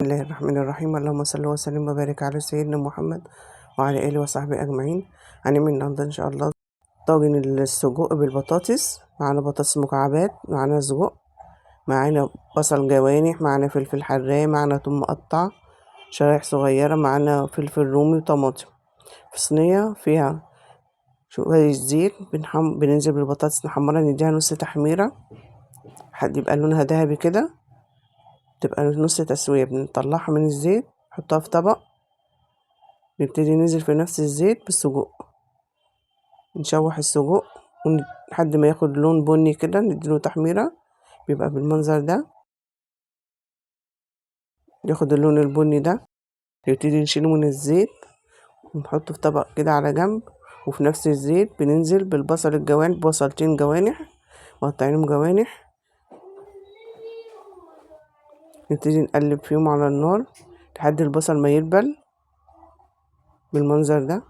الله الرحمن الرحيم. اللهم صل وسلم وبارك على سيدنا محمد وعلى آله وصحبه أجمعين. هنعمل النهارده إن شاء الله طاجن السجق بالبطاطس. معانا بطاطس مكعبات، معانا سجق، معانا بصل جوانح، معانا فلفل حراق، معانا توم مقطع شرايح صغيرة، معانا فلفل رومي وطماطم. في صينية فيها شوية زيت بننزل بالبطاطس نحمرها، نديها نص تحميرة لحد يبقى لونها ذهبي كده، تبقى نص تسوية. بنطلعها من الزيت نحطها في طبق، نبتدي ننزل في نفس الزيت بالسجق، نشوح السجق لحد ما ياخد لون بني كده، نديله تحميرة بيبقى بالمنظر ده، ياخد اللون البني ده نبتدي نشيله من الزيت ونحطه في طبق كده على جنب. وفي نفس الزيت بننزل بالبصل الجوانح، بصلتين جوانح مقطعينهم جوانح، نبتدي نقلب فيهم على النار لحد البصل ما يدبل بالمنظر ده.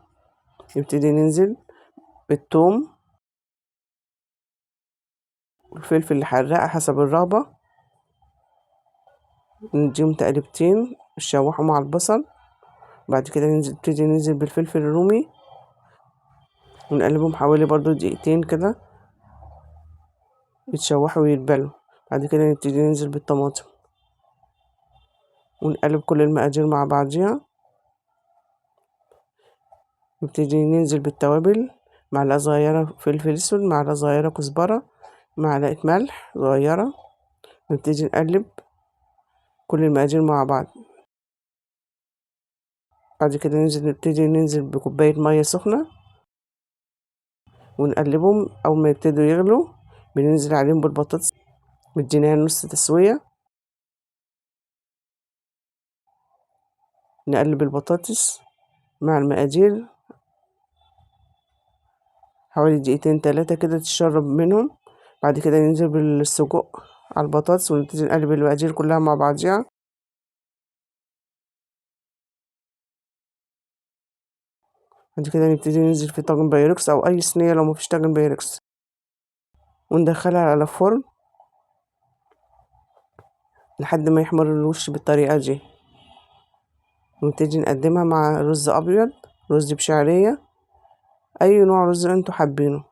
نبتدي ننزل بالثوم والفلفل الحراق حسب الرغبة، نديهم تقلبتين نشوحهم مع البصل. بعد كده نبتدي ننزل بالفلفل الرومي ونقلبهم حوالي برضو دقيقتين كده يتشوحوا ويتبلوا. بعد كده نبتدي ننزل بالطماطم ونقلب كل المقادير مع بعضيها. نبتدي ننزل بالتوابل، معلقة صغيرة فلفل اسود، معلقة صغيرة كزبرة، معلقة ملح صغيرة. نبتدي نقلب كل المقادير مع بعض. بعد كده نبتدي ننزل بكوباية مية سخنة ونقلبهم. أول ما يبتدوا يغلوا بننزل عليهم بالبطاطس مديناها نص تسوية. نقلب البطاطس مع المقادير حوالي دقيقتين 3 كده تشرب منهم. بعد كده ننزل بالسجق على البطاطس ونبتدي نقلب المقادير كلها مع بعضيها. بعد كده نبتدي ننزل في طاجن بايركس أو أي صينية لو مفيش طاجن بايركس، وندخلها على الفرن لحد ما يحمر الوش بالطريقة دي. ونبتدي نقدمها مع رز أبيض، رز بشعرية، أي نوع رز انتوا حابينه.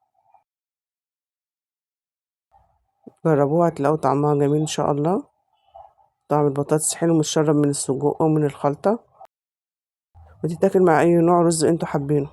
جربوها هتلاقوا طعمها جميل إن شاء الله. طعم البطاطس حلو متشرب من السجق ومن الخلطة، وتتاكل مع أي نوع رز انتوا حابينه.